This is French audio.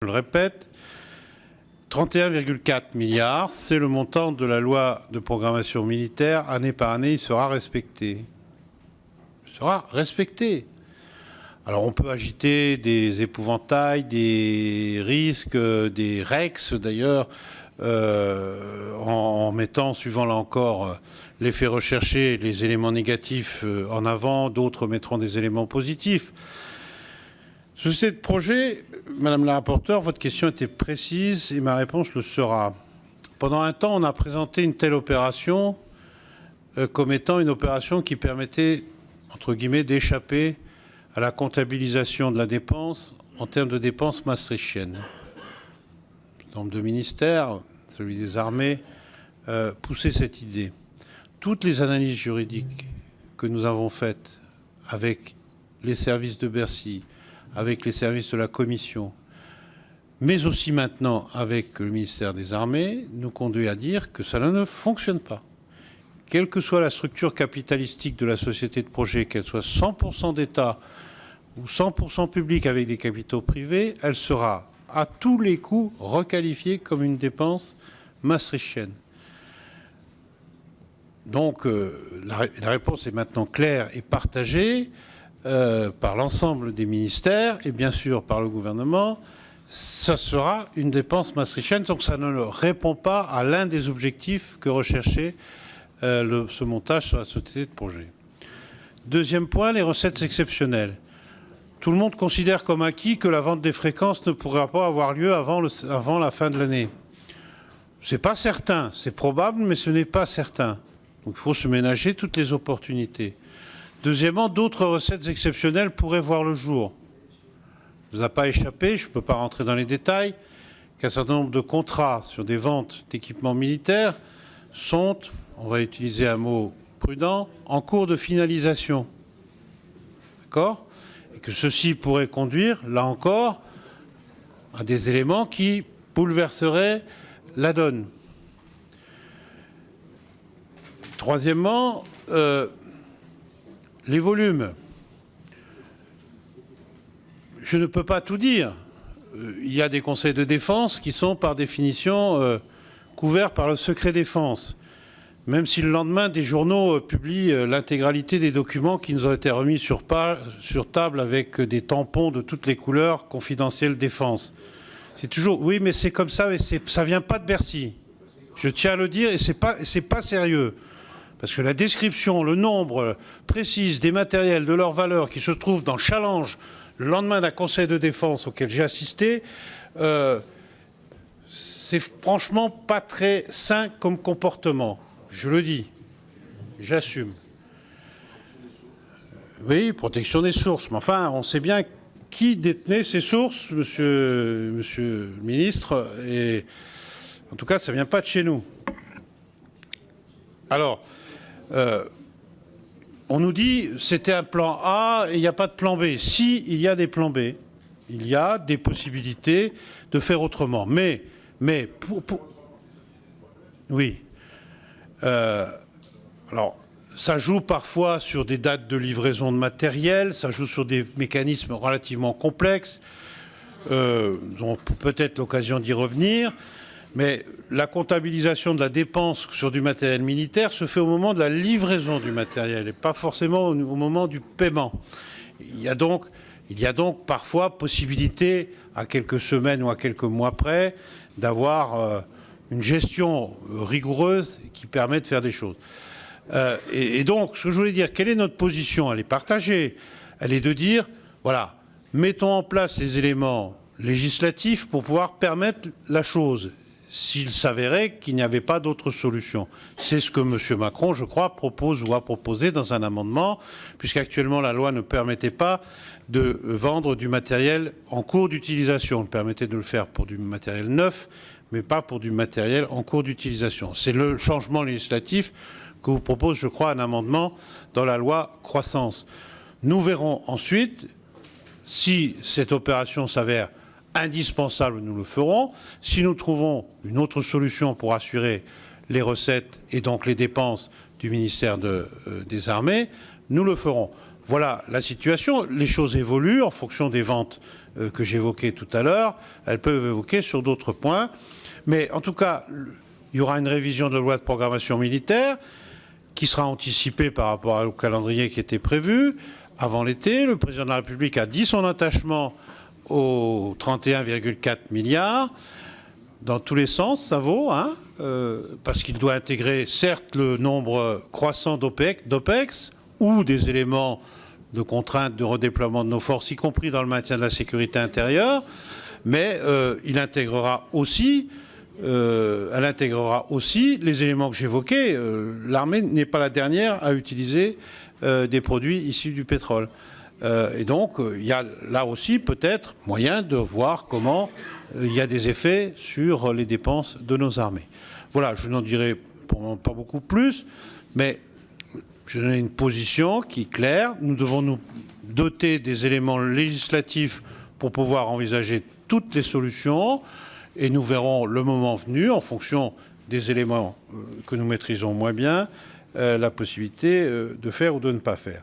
Je le répète, 31,4 milliards, c'est le montant de la loi de programmation militaire. Année par année, il sera respecté. Il sera respecté. Alors on peut agiter des épouvantails, des risques, des REX d'ailleurs, en mettant, suivant là encore l'effet recherché, les éléments négatifs en avant, d'autres mettront des éléments positifs. Société de projet, Madame la rapporteure, votre question était précise et ma réponse le sera. Pendant un temps, on a présenté une telle opération comme étant une opération qui permettait, entre guillemets, d'échapper à la comptabilisation de la dépense en termes de dépenses maastrichtiennes. Le nombre de ministères, celui des armées, poussait cette idée. Toutes les analyses juridiques que nous avons faites avec les services de Bercy, avec les services de la Commission, mais aussi maintenant avec le ministère des Armées, nous conduit à dire que cela ne fonctionne pas. Quelle que soit la structure capitalistique de la société de projet, qu'elle soit 100% d'État ou 100% publique avec des capitaux privés, elle sera à tous les coups requalifiée comme une dépense maastrichtienne. Donc la réponse est maintenant claire et partagée par l'ensemble des ministères et bien sûr par le gouvernement. Ça sera une dépense maastrichtienne, donc ça ne répond pas à l'un des objectifs que recherchait ce montage sur la société de projet. Deuxième point, les recettes exceptionnelles. Tout le monde considère comme acquis que la vente des fréquences ne pourra pas avoir lieu avant la fin de l'année. Ce n'est pas certain, c'est probable, mais ce n'est pas certain. Donc il faut se ménager toutes les opportunités. Deuxièmement, d'autres recettes exceptionnelles pourraient voir le jour. Il ne vous a pas échappé, je ne peux pas rentrer dans les détails, qu'un certain nombre de contrats sur des ventes d'équipements militaires sont, on va utiliser un mot prudent, en cours de finalisation. D'accord ? Et que ceci pourrait conduire, là encore, à des éléments qui bouleverseraient la donne. Troisièmement, les volumes. Je ne peux pas tout dire. Il y a des conseils de défense qui sont par définition couverts par le secret défense. Même si le lendemain, des journaux publient l'intégralité des documents qui nous ont été remis sur table avec des tampons de toutes les couleurs, confidentiels défense. C'est toujours, oui, mais c'est comme ça, et ça ne vient pas de Bercy. Je tiens à le dire, et c'est pas sérieux. Parce que la description, le nombre précis des matériels, de leur valeur qui se trouvent dans Challenge le lendemain d'un conseil de défense auquel j'ai assisté, c'est franchement pas très sain comme comportement. Je le dis, j'assume. Oui, protection des sources. Mais enfin, on sait bien qui détenait ces sources, monsieur le ministre, et en tout cas, ça ne vient pas de chez nous. Alors, on nous dit c'était un plan A et il n'y a pas de plan B. Si, il y a des plans B. Il y a des possibilités de faire autrement. Mais oui. Alors, ça joue parfois sur des dates de livraison de matériel, ça joue sur des mécanismes relativement complexes. Nous aurons peut-être l'occasion d'y revenir. Mais la comptabilisation de la dépense sur du matériel militaire se fait au moment de la livraison du matériel et pas forcément au moment du paiement. Il y a donc parfois possibilité, à quelques semaines ou à quelques mois près, d'avoir une gestion rigoureuse qui permet de faire des choses. Et donc, ce que je voulais dire, quelle est notre position? Elle est partagée. Elle est de dire, voilà, mettons en place les éléments législatifs pour pouvoir permettre la chose, s'il s'avérait qu'il n'y avait pas d'autre solution. C'est ce que M. Macron, je crois, propose ou a proposé dans un amendement, puisqu'actuellement la loi ne permettait pas de vendre du matériel en cours d'utilisation. Elle permettait de le faire pour du matériel neuf, mais pas pour du matériel en cours d'utilisation. C'est le changement législatif que vous propose, je crois, un amendement dans la loi croissance. Nous verrons ensuite si cette opération s'avère indispensable, nous le ferons. Si nous trouvons une autre solution pour assurer les recettes et donc les dépenses du ministère des Armées, nous le ferons. voilà la situation. Les choses évoluent en fonction des ventes que j'évoquais tout à l'heure. Elles peuvent évoquer sur d'autres points. Mais en tout cas, il y aura une révision de la loi de programmation militaire qui sera anticipée par rapport au calendrier qui était prévu avant l'été. Le président de la République a dit son attachement aux 31,4 milliards. Dans tous les sens, ça vaut, hein, parce qu'il doit intégrer certes le nombre croissant d'OPEX ou des éléments de contrainte de redéploiement de nos forces, y compris dans le maintien de la sécurité intérieure, mais elle intégrera aussi les éléments que j'évoquais. L'armée n'est pas la dernière à utiliser des produits issus du pétrole. Et donc, il y a là aussi peut-être moyen de voir comment il y a des effets sur les dépenses de nos armées. Voilà, je n'en dirai pas beaucoup plus, mais je donne une position qui est claire. Nous devons nous doter des éléments législatifs pour pouvoir envisager toutes les solutions, et nous verrons le moment venu, en fonction des éléments que nous maîtrisons moins bien, la possibilité de faire ou de ne pas faire.